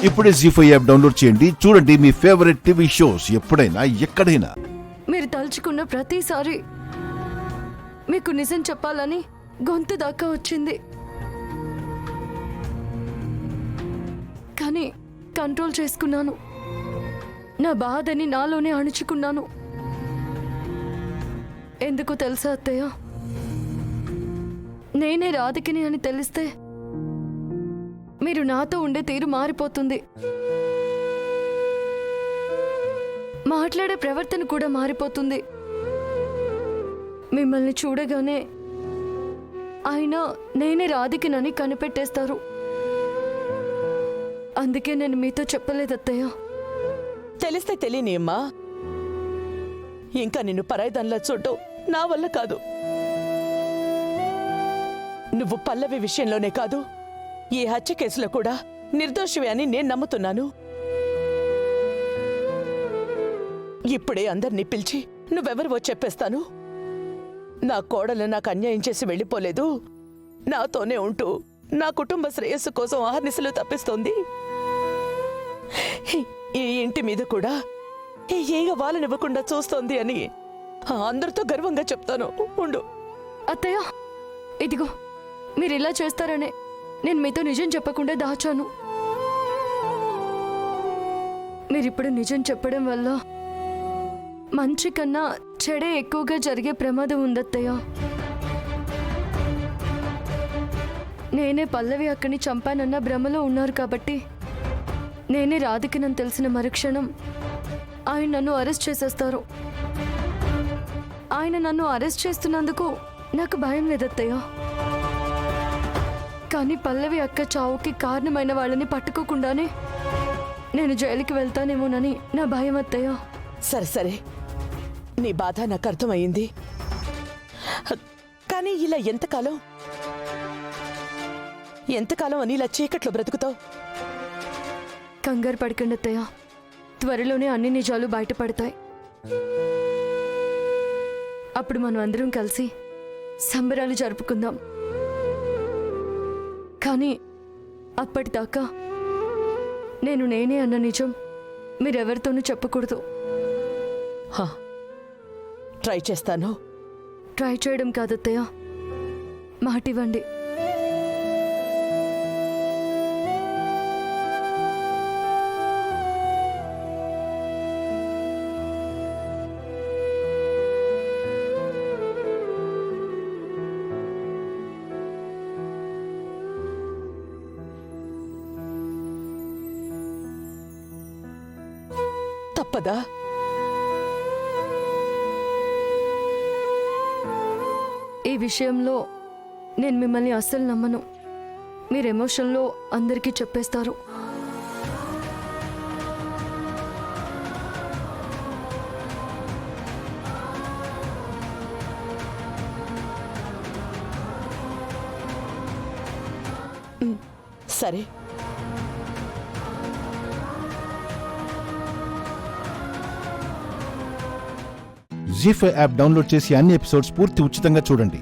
ఇప్పుడే జీ5 app download చేయండి. చూడండి మీ ఫేవరెట్ టీవీ షోస్ ఎప్పుడైనా ఎక్కడైనా. మీరు తలుచుకున్న ప్రతిసారి మీకు నిజం చెప్పాలని గొంతు దాకా వచ్చింది, కానీ కంట్రోల్ చేసుకున్నాను. నా బాధని నాలోనే అణుచుకున్నాను. ఎందుకు తెలుసా అత్తయ్య? నేనే రాధికని అని తెలిస్తే మీరు నాతో ఉండే తీరు మారిపోతుంది. మాట్లాడే ప్రవర్తన కూడా మారిపోతుంది. మిమ్మల్ని చూడగానే ఆయన నేనే రాధికనని కనిపెట్టేస్తారు. అందుకే నేను మీతో చెప్పలేదు అత్తయ్య. తెలిస్తే తెలియనియమ్మా. ఇంకా నిన్ను పరాయిదానిలా చూడ్డం నా వల్ల కాదు. నువ్వు పల్లవి విషయంలోనే కాదు, ఈ హత్య కేసులో కూడా నిర్దోషివే అని నేను నమ్ముతున్నాను. ఇప్పుడే అందరినీ పిలిచి నువ్వెవరివో చెప్పేస్తాను. నా కోడలు నాకు అన్యాయం చేసి వెళ్ళిపోలేదు, నాతోనే ఉంటూ నా కుటుంబ శ్రేయస్సు కోసం ఆహర్నిశలు తప్పిస్తోంది. ఈ ఇంటి మీద కూడా ఏగ వాళ్ళనివ్వకుండా చూస్తోంది అని అందరితో గర్వంగా చెప్తాను. ఉండు అత్తయ్య, ఇదిగో మీరు ఇలా చేస్తారనే నేను మీతో నిజం చెప్పకుండా దాచాను. మీరిప్పుడు నిజం చెప్పడం వల్ల మంచి కన్నా చెడే ఎక్కువగా జరిగే ప్రమాదం ఉందత్తయ్య. నేనే పల్లవి అక్కని చంపానన్న భ్రమలో ఉన్నారు కాబట్టి నేనే రాధికనని తెలిసిన మరుక్షణం ఆయన నన్ను అరెస్ట్ చేసేస్తారు. ఆయన నన్ను అరెస్ట్ చేస్తున్నందుకు నాకు భయం లేదత్తయ్య, కానీ పల్లవి అక్క చావుకి కారణమైన వాళ్ళని పట్టుకోకుండానే నేను జైలుకి వెళ్తానేమోనని నా భయం అత్తయ్య. సరే సరే, నీ బాధ నాకు అర్థమయ్యింది. కానీ ఇలా ఎంతకాలం అని ఇలా చీకట్లో బ్రతుకుతావు? కంగారు పడకండి అత్తయ్య, త్వరలోనే అన్ని నిజాలు బయటపడతాయి. అప్పుడు మనం అందరం కలిసి సంబరాలు జరుపుకుందాం. కానీ అప్పటిదాకా నేను నేనే అన్న నిజం మీరెవరితోనూ చెప్పకూడదు. ట్రై చేస్తాను. ట్రై చేయడం కాదత్తయ్య, మాటివ్వండి. తప్పదా? ఈ విషయంలో నేను మిమ్మల్ని అస్సలు నమ్మను. మీరు ఎమోషన్లో అందరికీ చెప్పేస్తారు. సరే, జీ5 యాప్ డౌన్లోడ్ చేసి అన్ని ఎపిసోడ్స్ పూర్తి ఉచితంగా చూడండి.